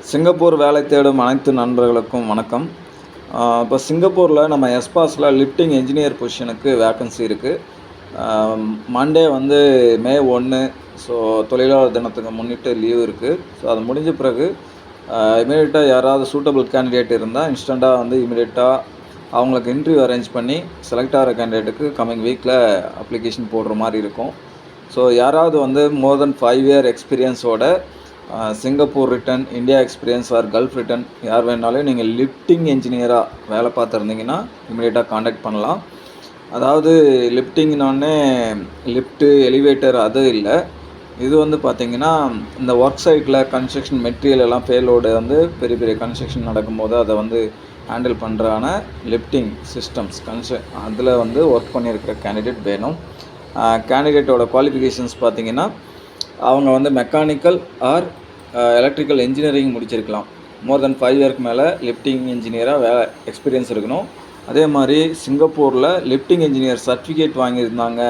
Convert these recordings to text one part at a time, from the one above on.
Singapore வேலை தேடும் அனைத்து நண்பர்களுக்கும் வணக்கம். இப்போ சிங்கப்பூரில் நம்ம SPassல லிஃப்டிங் என்ஜினியர் பொசிஷனுக்கு வேக்கன்சி இருக்குது. மண்டே வந்து மே 1. ஸோ தொழிலாளர் தினத்துக்கு முன்னிட்டு லீவ் இருக்குது. ஸோ அது முடிஞ்ச பிறகு இமீடியட்டாக யாராவது சூட்டபிள் கேண்டிடேட் இருந்தால் இன்ஸ்டண்ட்டாக வந்து இமீடியட்டாக அவங்களுக்கு இன்டர்வியூ அரேஞ்ச் பண்ணி செலக்ட் ஆகிற கேண்டிடேட்டுக்கு கம்மிங் வீக்கில் அப்ளிகேஷன் போடுற மாதிரி இருக்கும். ஸோ யாராவது வந்து மோர் தென் 5 இயர் எக்ஸ்பீரியன்ஸோட Singapore return, India experience or Gulf return யார் வேணாலும் நீங்கள் லிஃப்டிங் என்ஜினியராக வேலை பார்த்துருந்தீங்கன்னா இமீடியட்டாக காண்டாக்ட் பண்ணலாம். அதாவது லிஃப்டிங்னோடனே லிஃப்ட்டு, எலிவேட்டர் அது இல்லை. இது வந்து பார்த்திங்கன்னா இந்த ஒர்க் சைட்டில் கன்ஸ்ட்ரக்ஷன் மெட்டீரியல் எல்லாம் பேலோடு வந்து பெரிய பெரிய கன்ஸ்ட்ரக்ஷன் நடக்கும்போது அதை வந்து ஹேண்டில் பண்ணுறான லிஃப்டிங் சிஸ்டம்ஸ் அதில் வந்து ஒர்க் பண்ணியிருக்கிற கேண்டிடேட் வேணும். கேண்டிடேட்டோட குவாலிஃபிகேஷன்ஸ் பார்த்திங்கன்னா அவங்க வந்து மெக்கானிக்கல் ஆர் எலக்ட்ரிக்கல் இன்ஜினியரிங் முடிச்சிருக்கலாம். மோர் தென் 5 இயருக்கு மேலே லிஃப்டிங் இன்ஜினியராக வேலை எக்ஸ்பீரியன்ஸ் இருக்கணும். அதே மாதிரி சிங்கப்பூரில் லிஃப்டிங் இன்ஜினியர் சர்டிஃபிகேட் வாங்கியிருந்தாங்க.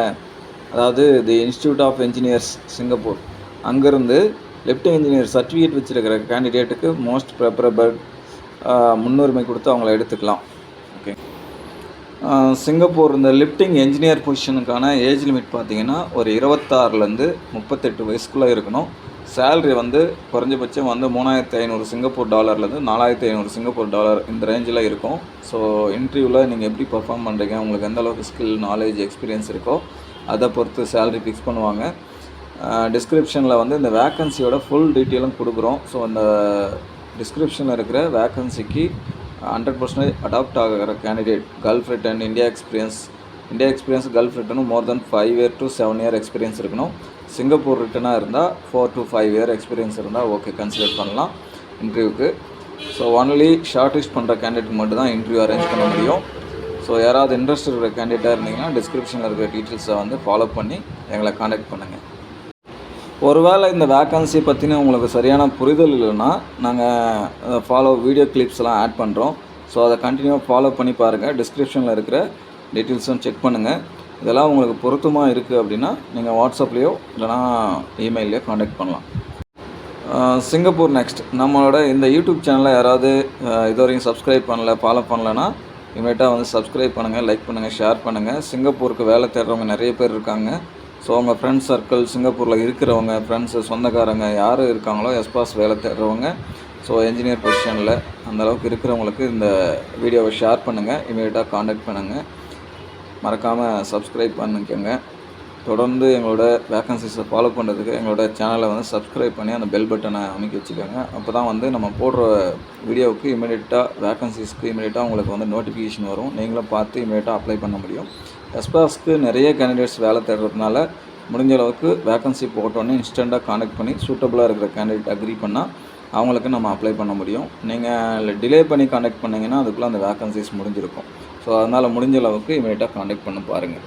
அதாவது the institute of engineers Singapore, அங்கேருந்து லிஃப்டிங் இன்ஜினியர் சர்டிஃபிகேட் வச்சுருக்கிற கேண்டிடேட்டுக்கு மோஸ்ட் ப்ரிஃபரபிள் முன்னுரிமை கொடுத்து அவங்கள எடுத்துக்கலாம். ஓகே, சிங்கப்பூர் இந்த லிஃப்டிங் என்ஜினியர் பொசிஷனுக்கான ஏஜ் லிமிட் பார்த்திங்கன்னா ஒரு 26லேருந்து 38 வயசுக்குள்ளே இருக்கணும். சேல்ரி வந்து குறைஞ்சபட்சம் வந்து 3500 சிங்கப்பூர் டாலர்லேருந்து 4500 சிங்கப்பூர் டாலர் இந்த ரேஞ்சில் இருக்கும். ஸோ இன்டர்வியூவில் நீங்கள் எப்படி பர்ஃபார்ம் பண்ணுறீங்க, உங்களுக்கு எந்த அளவுக்கு ஸ்கில், நாலேஜ், எக்ஸ்பீரியன்ஸ் இருக்கோ அதை பொறுத்து சேல்ரி ஃபிக்ஸ் பண்ணுவாங்க. டிஸ்கிரிப்ஷனில் வந்து இந்த வேக்கன்சியோட ஃபுல் டீட்டெயிலும் கொடுக்குறோம். ஸோ அந்த டிஸ்கிரிப்ஷனில் இருக்கிற வேக்கன்சிக்கு 100% அடாப்ட் ஆகிற candidate Gulf return, India experience Gulf ரிட்டனும் more than 5 year to 7 year experience இருக்கணும். சிங்கப்பூர் ரிட்டனாக இருந்தால் 4 to 5 இயர் எக்ஸ்பீரியன்ஸ் இருந்தால் ஓகே, கன்சிடர் பண்ணலாம் இன்டர்வியூக்கு. ஸோ ஒன்லி ஷார்ட் லிஸ்ட் பண்ணுற கேண்டிடேட் மட்டும் தான் இன்டர்வியூ அரேஞ்ச் பண்ண முடியும். ஸோ யாராவது இன்ட்ரெஸ்ட் இருக்கிற கேண்டிடேட்டாக இருந்தீங்கன்னா டிஸ்கிரிப்ஷனில் இருக்கிற டீட்டெயில்ஸை வந்து ஃபாலோ பண்ணி எங்களை காண்டாக்ட் பண்ணுங்கள். ஒருவேளை இந்த வேக்கன்சி பற்றின உங்களுக்கு சரியான புரிதல் இல்லைன்னா நாங்கள் வீடியோ கிளிப்ஸ்லாம் ஆட் பண்ணுறோம். ஸோ அதை கண்டினியூவாக ஃபாலோ பண்ணி பாருங்கள். டிஸ்கிரிப்ஷனில் இருக்கிற டீட்டெயில்ஸும் செக் பண்ணுங்கள். இதெல்லாம் உங்களுக்கு பொருத்தமாக இருக்குது அப்படின்னா நீங்கள் வாட்ஸ்அப்லேயோ இல்லைனா இமெயிலையோ காண்டாக்ட் பண்ணலாம். சிங்கப்பூர் நெக்ஸ்ட் நம்மளோட இந்த யூடியூப் சேனலில் யாராவது இது வரைக்கும் சப்ஸ்கிரைப் பண்ணல, ஃபாலோ பண்ணலைன்னா இமீடியட்டாக வந்து சப்ஸ்கிரைப் பண்ணுங்கள், லைக் பண்ணுங்கள், ஷேர் பண்ணுங்கள். சிங்கப்பூருக்கு வேலை தேடுறவங்க நிறைய பேர் இருக்காங்க. ஸோ உங்கள் ஃப்ரெண்ட்ஸ் சர்க்கிள், சிங்கப்பூரில் இருக்கிறவங்க, ஃப்ரெண்ட்ஸு, சொந்தக்காரங்க யார் இருக்காங்களோ SPass வேலை தேடுறவங்க, ஸோ என்ஜினியர் பொசிஷனில் அந்தளவுக்கு இருக்கிறவங்களுக்கு இந்த வீடியோவை ஷேர் பண்ணுங்கள், இமீடியட்டாக காண்டாக்ட் பண்ணுங்கள். மறக்காமல் சப்ஸ்கிரைப் பண்ணிக்கோங்க. தொடர்ந்து எங்களோட வேக்கன்சிஸை ஃபாலோ பண்ணுறதுக்கு எங்களோட சேனலை வந்து சப்ஸ்கிரைப் பண்ணி அந்த பெல் பட்டனை அமைக்க வச்சுக்கோங்க. அப்போ தான் வந்து நம்ம போடுற வீடியோவுக்கு இமீடியட்டாக வேக்கன்சிஸ்க்கு இமீடியட்டாக உங்களுக்கு வந்து நோட்டிஃபிகேஷன் வரும். நீங்களும் பார்த்து இமீடியட்டாக அப்ளை பண்ண முடியும். SPassக்கு நிறைய கேண்டிடேட்ஸ் வேலை தேடுறதுனால முடிஞ்ச அளவுக்கு வேக்கன்சி போட்டோன்னே இன்ஸ்டண்ட்டாக காண்டாக்ட் பண்ணி சூட்டபுளாக இருக்கிற கேண்டிடேட் அக்ரி பண்ணால் அவங்களுக்கு நம்ம அப்ளை பண்ண முடியும். நீங்கள் டிலே பண்ணி காண்டாக்ட் பண்ணிங்கன்னா அதுக்குள்ளே அந்த வேக்கன்சிஸ் முடிஞ்சிருக்கும். ஸோ அதனால் முடிஞ்ச அளவுக்கு இமீடியட்டாக காண்டாக்ட் பண்ண பாருங்கள்.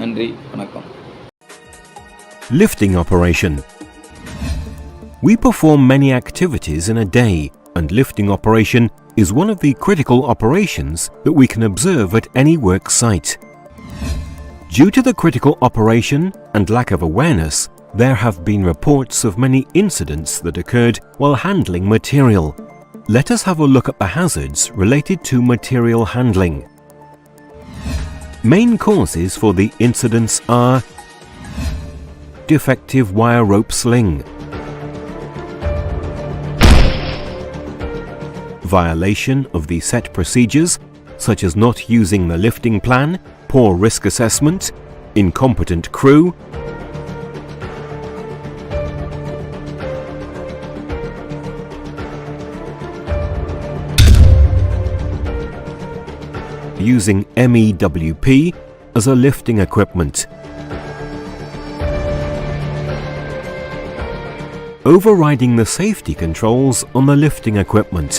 நன்றி, வணக்கம். Lifting operation. We perform many activities in a day, and lifting operation is one of the critical operations that we can observe at any work site. Due to the critical operation and lack of awareness, there have been reports of many incidents that occurred while handling material. Let us have a look at the hazards related to material handling. Main causes for the incidents are defective wire rope sling, violation of the set procedures such as not using the lifting plan, poor risk assessment, incompetent crew, using MEWP as a lifting equipment, overriding the safety controls on the lifting equipment,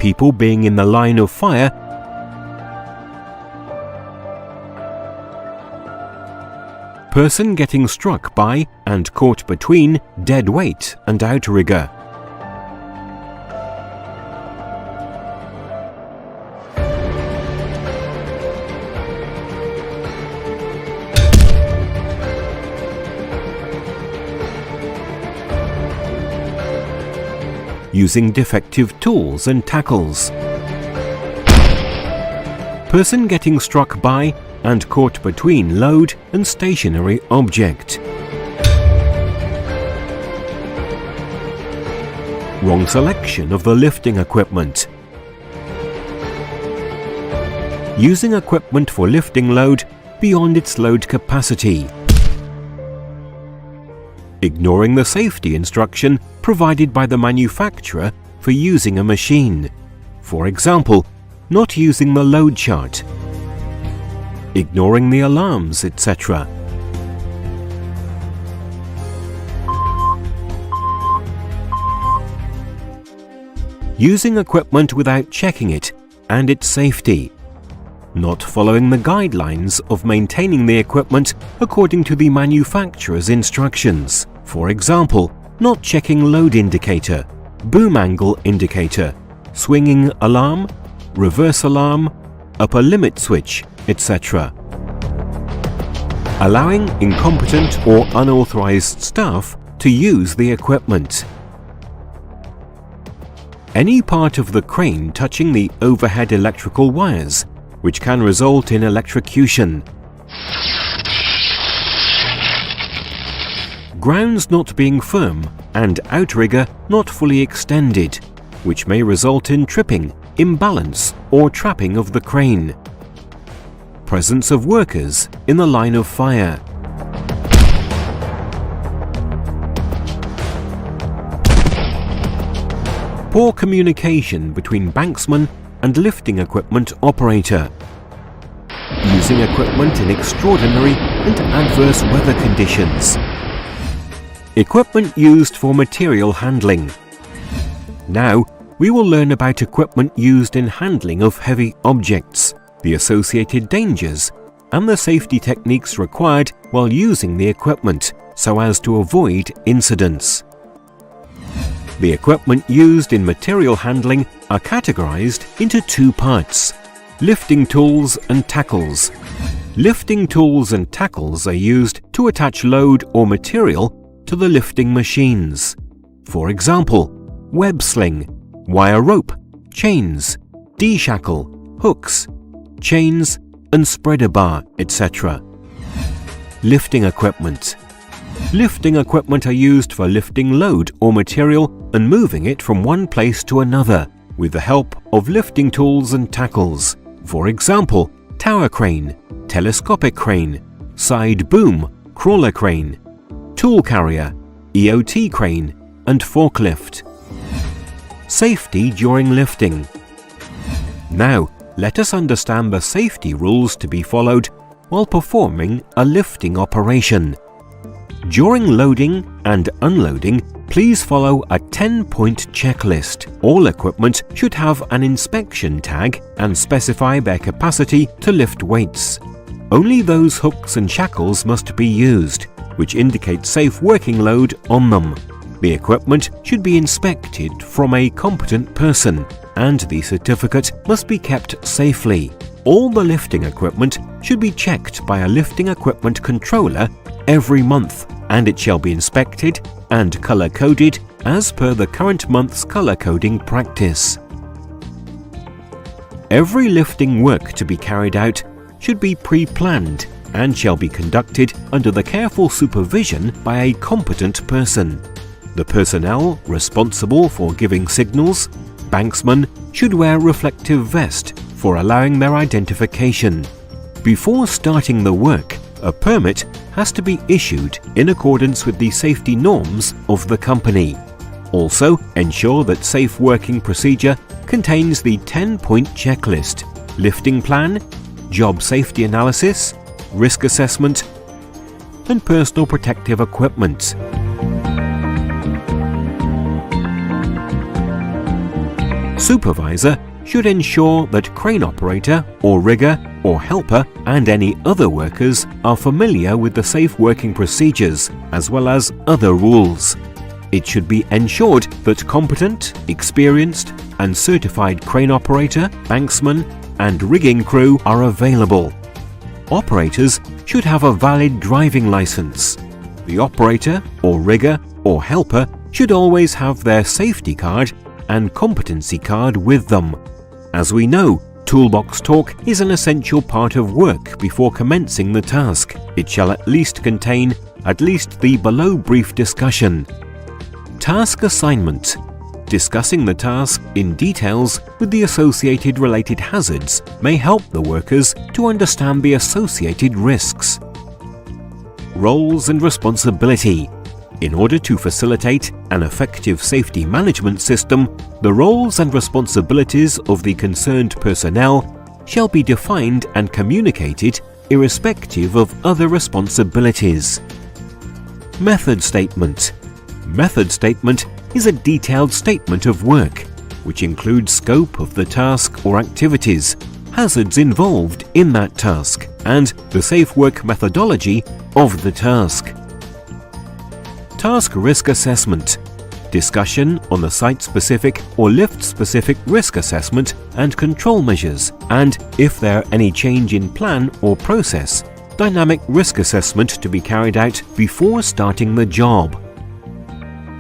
people being in the line of fire, person getting struck by and caught between dead weight and outrigger. using defective tools and tackles. Person getting struck by and caught between load and stationary object. Wrong selection of the lifting equipment. Using equipment for lifting load beyond its load capacity. Ignoring the safety instruction provided by the manufacturer for using a machine. For example, not using the load chart. Ignoring the alarms, etc. Using equipment without checking it and its safety. Not following the guidelines of maintaining the equipment according to the manufacturer's instructions. For example, not checking load indicator, boom angle indicator, swinging alarm, reverse alarm, upper limit switch, etc. Allowing incompetent or unauthorized staff to use the equipment. Any part of the crane touching the overhead electrical wires, which can result in electrocution. Grounds not being firm and outrigger not fully extended, which may result in tripping, imbalance or trapping of the crane. Presence of workers in the line of fire. Poor communication between banksman and lifting equipment operator. Using equipment in extraordinary and adverse weather conditions. Equipment used for material handling. Now, we will learn about equipment used in handling of heavy objects, the associated dangers, and the safety techniques required while using the equipment so as to avoid incidents. The equipment used in material handling are categorized into two parts: lifting tools and tackles. Lifting tools and tackles are used to attach load or material to the lifting machines. For example, web sling, wire rope, chains, D-shackle, hooks, chains, and spreader bar, etc. Lifting equipment. Lifting equipment are used for lifting load or material and moving it from one place to another with the help of lifting tools and tackles. For example, tower crane, telescopic crane, side boom, crawler crane, tool carrier, EOT crane, and forklift. Safety during lifting. Now, let us understand the safety rules to be followed while performing a lifting operation. During loading and unloading, please follow a 10-point checklist. All equipment should have an inspection tag and specify their capacity to lift weights. Only those hooks and shackles must be used, which indicate safe working load on them. The equipment should be inspected from a competent person, and the certificate must be kept safely. All the lifting equipment should be checked by a lifting equipment controller every month, and it shall be inspected and color-coded as per the current month's color-coding practice. Every lifting work to be carried out should be pre-planned and shall be conducted under the careful supervision by a competent person. The personnel responsible for giving signals, banksmen, should wear reflective vest for allowing their identification. Before starting the work, a permit has to be issued in accordance with the safety norms of the company. Also, ensure that safe working procedure contains the 10-point checklist, lifting plan, job safety analysis, risk assessment, and personal protective equipment. Supervisor should ensure that crane operator or rigger or helper and any other workers are familiar with the safe working procedures as well as other rules. It should be ensured that competent, experienced and certified crane operator, banksman and rigging crew are available. Operators should have a valid driving license. The operator or rigger or helper should always have their safety card and competency card with them. As we know, toolbox talk is an essential part of work before commencing the task. It shall at least contain the below brief discussion. Task assignment. Discussing the task in details with the associated related hazards may help the workers to understand the associated risks. Roles and responsibility. In order to facilitate an effective safety management system, the roles and responsibilities of the concerned personnel shall be defined and communicated irrespective of other responsibilities. Method statement. Method statement is a detailed statement of work, which includes scope of the task or activities, hazards involved in that task, and the safe work methodology of the task. Task risk assessment. Discussion on the site-specific or lift-specific risk assessment and control measures, and if there are any change in plan or process, dynamic risk assessment to be carried out before starting the job.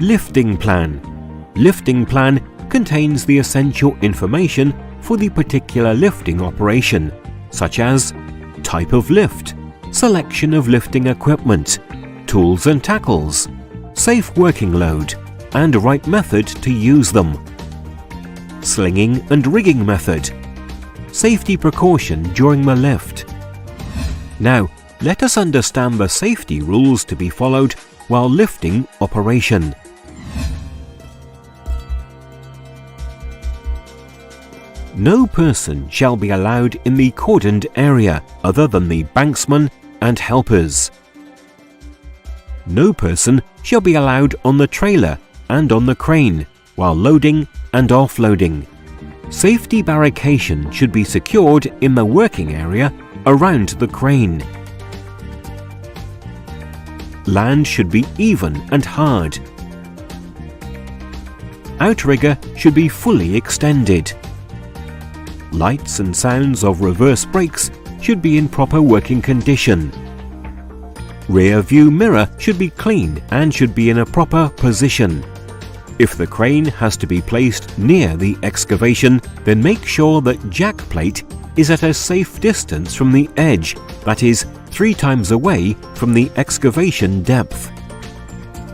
Lifting plan. Lifting plan contains the essential information for the particular lifting operation, such as type of lift, selection of lifting equipment, tools and tackles, safe working load, and right method to use them. Slinging and rigging method. Safety precaution during the lift. Now, let us understand the safety rules to be followed while lifting operation. No person shall be allowed in the cordoned area other than the banksman and helpers. No person shall be allowed on the trailer and on the crane while loading and offloading. Safety barrication should be secured in the working area around the crane. Land should be even and hard. Outrigger should be fully extended. Lights and sounds of reverse brakes should be in proper working condition. Rear view mirror should be clean and should be in a proper position. If the crane has to be placed near the excavation, then make sure that jack plate is at a safe distance from the edge, that is, 3 times away from the excavation depth.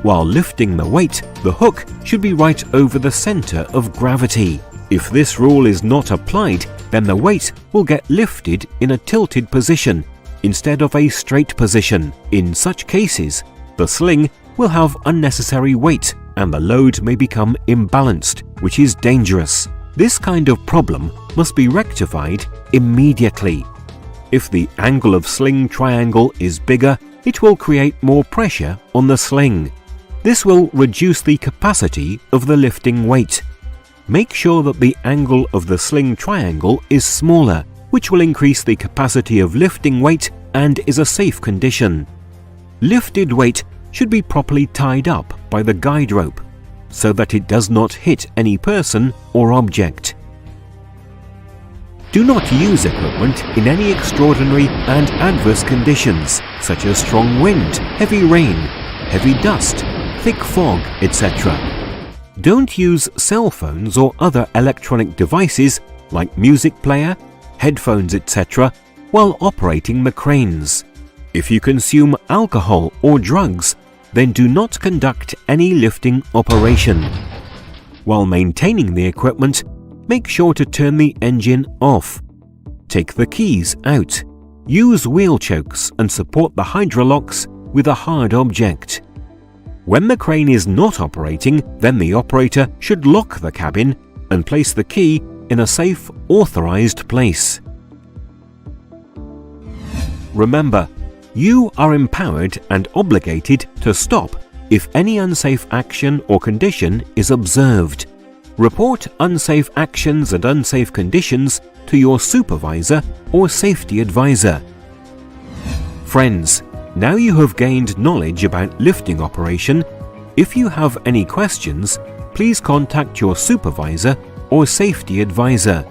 While lifting the weight, the hook should be right over the center of gravity. If this rule is not applied, then the weight will get lifted in a tilted position instead of a straight position. In such cases, the sling will have unnecessary weight and the load may become imbalanced, which is dangerous. This kind of problem must be rectified immediately. If the angle of sling triangle is bigger, it will create more pressure on the sling. This will reduce the capacity of the lifting weight. Make sure that the angle of the sling triangle is smaller, which will increase the capacity of lifting weight and is a safe condition. Lifted weight should be properly tied up by the guide rope so that it does not hit any person or object. Do not use equipment in any extraordinary and adverse conditions, such as strong wind, heavy rain, heavy dust, thick fog, etc. Don't use cell phones or other electronic devices like music player, headphones, etc. while operating the cranes. If you consume alcohol or drugs, then do not conduct any lifting operation. While maintaining the equipment, make sure to turn the engine off. Take the keys out. Use wheel chokes and support the hydrolocks with a hard object. When the crane is not operating, then the operator should lock the cabin and place the key in a safe, authorized place. Remember, you are empowered and obligated to stop if any unsafe action or condition is observed. Report unsafe actions and unsafe conditions to your supervisor or safety advisor. Friends, now you have gained knowledge about lifting operation. If you have any questions, please contact your supervisor or safety advisor.